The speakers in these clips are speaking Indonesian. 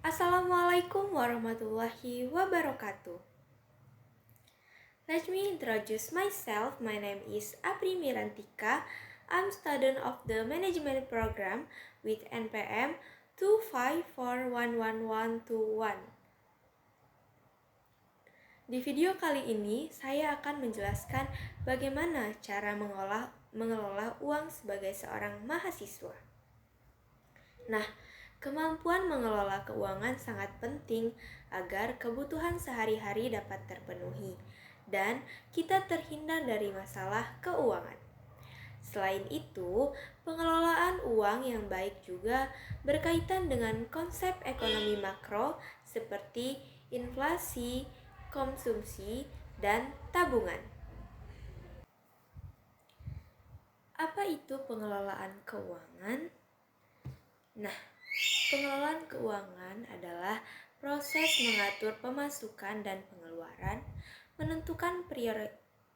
Assalamualaikum warahmatullahi wabarakatuh. Let me introduce myself. My name is Apri Mirantika. I'm student of the management program with NPM 2541121. Di video kali ini, saya akan menjelaskan bagaimana cara mengelola uang sebagai seorang mahasiswa. Nah, kemampuan mengelola keuangan sangat penting agar kebutuhan sehari-hari dapat terpenuhi dan kita terhindar dari masalah keuangan. Selain itu, pengelolaan uang yang baik juga berkaitan dengan konsep ekonomi makro seperti inflasi, konsumsi, dan tabungan. Apa itu pengelolaan keuangan? Nah, pengelolaan keuangan adalah proses mengatur pemasukan dan pengeluaran, menentukan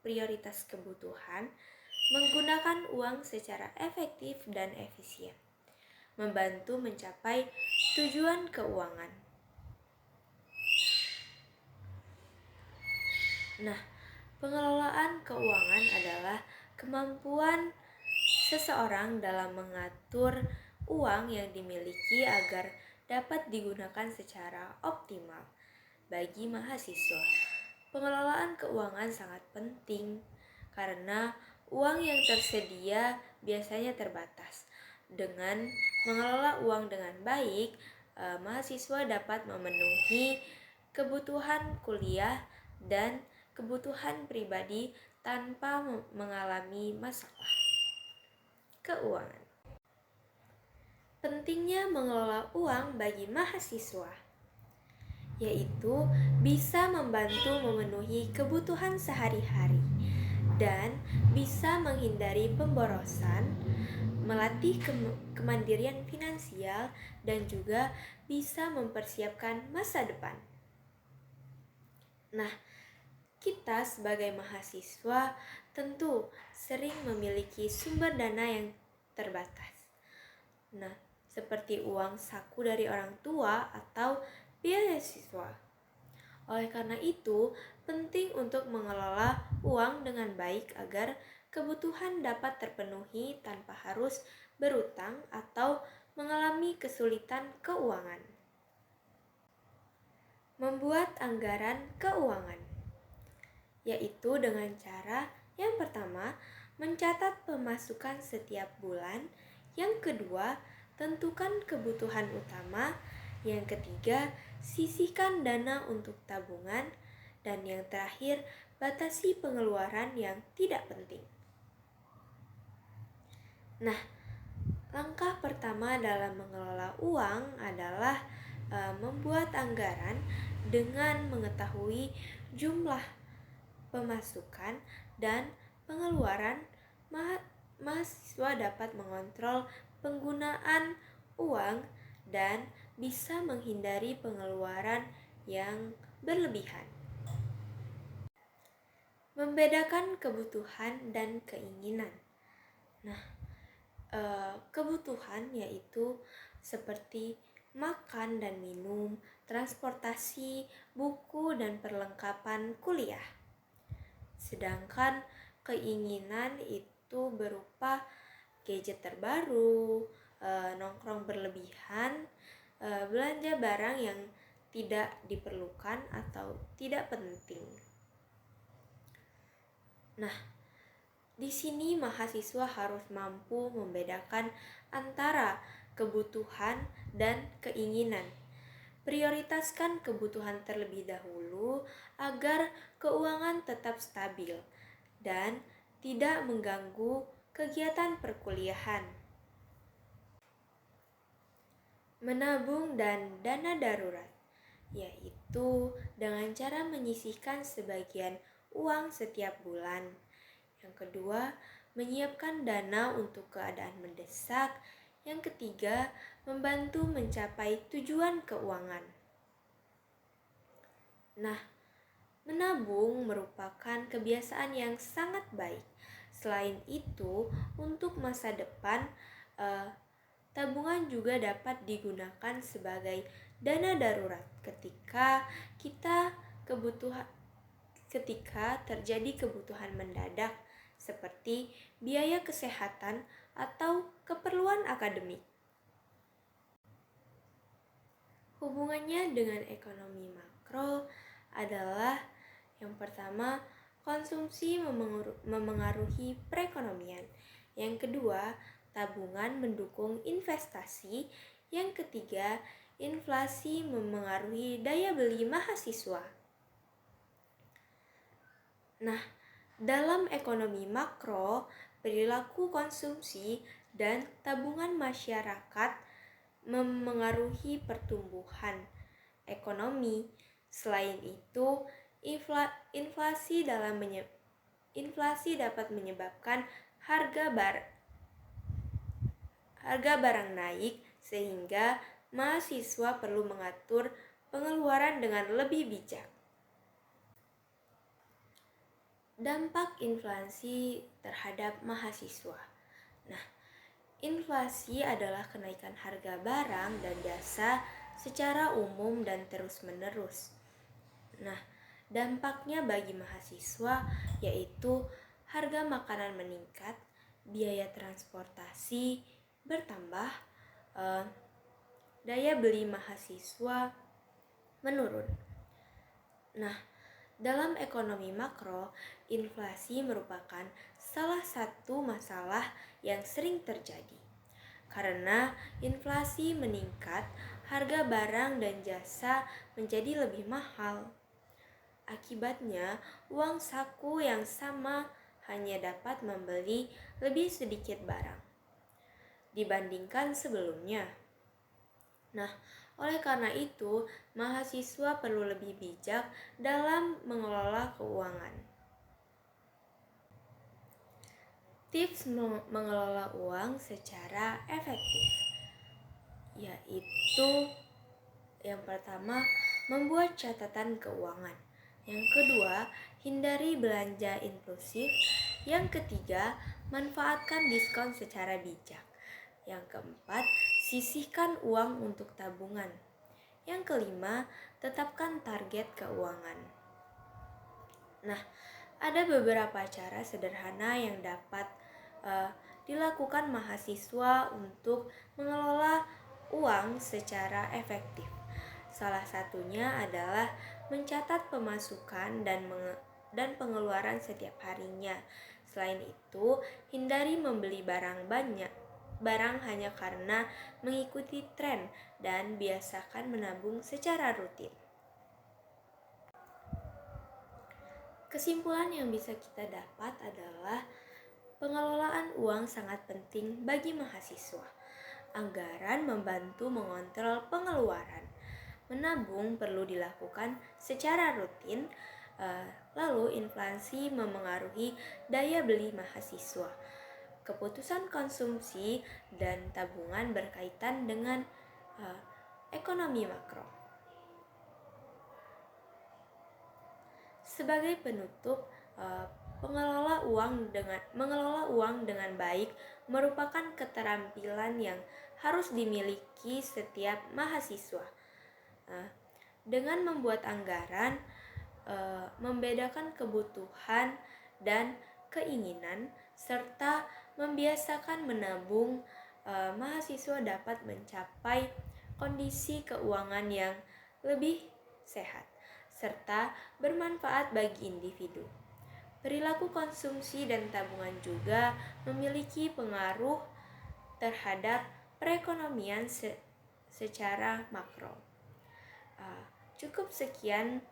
prioritas kebutuhan, menggunakan uang secara efektif dan efisien, membantu mencapai tujuan keuangan. Nah, pengelolaan keuangan adalah kemampuan seseorang dalam mengatur uang yang dimiliki agar dapat digunakan secara optimal. Bagi mahasiswa, pengelolaan keuangan sangat penting karena uang yang tersedia biasanya terbatas. Dengan mengelola uang dengan baik, mahasiswa dapat memenuhi kebutuhan kuliah dan kebutuhan pribadi tanpa mengalami masalah keuangan. Pentingnya mengelola uang bagi mahasiswa, yaitu bisa membantu memenuhi kebutuhan sehari-hari dan bisa menghindari pemborosan, melatih kemandirian finansial, dan juga bisa mempersiapkan masa depan. Nah, kita sebagai mahasiswa tentu sering memiliki sumber dana yang terbatas. Nah, seperti uang saku dari orang tua atau beasiswa. Oleh karena itu, penting untuk mengelola uang dengan baik agar kebutuhan dapat terpenuhi tanpa harus berutang atau mengalami kesulitan keuangan. Membuat anggaran keuangan, yaitu dengan cara yang pertama, mencatat pemasukan setiap bulan. Yang kedua, tentukan kebutuhan utama. Yang ketiga, sisihkan dana untuk tabungan. Dan yang terakhir, batasi pengeluaran yang tidak penting. Nah, langkah pertama dalam mengelola uang adalah membuat anggaran dengan mengetahui jumlah pemasukan dan pengeluaran. Mahasiswa dapat mengontrol penggunaan uang dan bisa menghindari pengeluaran yang berlebihan. Membedakan kebutuhan dan keinginan. Nah, kebutuhan yaitu seperti makan dan minum, transportasi, buku, dan perlengkapan kuliah. Sedangkan keinginan itu berupa gadget terbaru, nongkrong berlebihan, belanja barang yang tidak diperlukan atau tidak penting. Nah, di sini mahasiswa harus mampu membedakan antara kebutuhan dan keinginan. Prioritaskan kebutuhan terlebih dahulu agar keuangan tetap stabil dan tidak mengganggu kegiatan perkuliahan. Menabung dan dana darurat, yaitu dengan cara menyisihkan sebagian uang setiap bulan. Yang kedua, menyiapkan dana untuk keadaan mendesak. Yang ketiga, membantu mencapai tujuan keuangan. Nah, menabung merupakan kebiasaan yang sangat baik. Selain itu, untuk masa depan, Tabungan juga dapat digunakan sebagai dana darurat ketika terjadi kebutuhan mendadak seperti biaya kesehatan atau keperluan akademik. Hubungannya dengan ekonomi makro adalah yang pertama, konsumsi memengaruhi perekonomian. Yang kedua, tabungan mendukung investasi. Yang ketiga, inflasi memengaruhi daya beli mahasiswa. Nah, dalam ekonomi makro, perilaku konsumsi dan tabungan masyarakat memengaruhi pertumbuhan ekonomi. Selain itu, inflasi dapat menyebabkan harga barang naik sehingga mahasiswa perlu mengatur pengeluaran dengan lebih bijak. Dampak inflasi terhadap mahasiswa. Nah, inflasi adalah kenaikan harga barang dan jasa secara umum dan terus-menerus. Nah, dampaknya bagi mahasiswa yaitu harga makanan meningkat, biaya transportasi bertambah, daya beli mahasiswa menurun. Nah, dalam ekonomi makro, inflasi merupakan salah satu masalah yang sering terjadi. Karena inflasi meningkat, harga barang dan jasa menjadi lebih mahal. Akibatnya, uang saku yang sama hanya dapat membeli lebih sedikit barang dibandingkan sebelumnya. Nah, oleh karena itu, mahasiswa perlu lebih bijak dalam mengelola keuangan. Tips mengelola uang secara efektif yaitu yang pertama, membuat catatan keuangan. Yang kedua, hindari belanja impulsif. Yang ketiga, manfaatkan diskon secara bijak. Yang keempat, sisihkan uang untuk tabungan. Yang kelima, tetapkan target keuangan. Nah, ada beberapa cara sederhana yang dapat dilakukan mahasiswa untuk mengelola uang secara efektif. Salah satunya adalah mencatat pemasukan dan pengeluaran setiap harinya. Selain itu, hindari membeli barang hanya karena mengikuti tren dan biasakan menabung secara rutin. Kesimpulan yang bisa kita dapat adalah pengelolaan uang sangat penting bagi mahasiswa. Anggaran membantu mengontrol pengeluaran. Menabung perlu dilakukan secara rutin, lalu inflasi memengaruhi daya beli mahasiswa. Keputusan konsumsi dan tabungan berkaitan dengan ekonomi makro. Sebagai penutup, mengelola uang dengan baik merupakan keterampilan yang harus dimiliki setiap mahasiswa. Dengan membuat anggaran, membedakan kebutuhan dan keinginan, serta membiasakan menabung, mahasiswa dapat mencapai kondisi keuangan yang lebih sehat, serta bermanfaat bagi individu. Perilaku konsumsi dan tabungan juga memiliki pengaruh terhadap perekonomian secara makro. Cukup sekian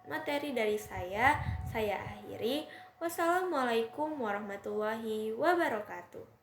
materi dari saya akhiri. Wassalamualaikum warahmatullahi wabarakatuh.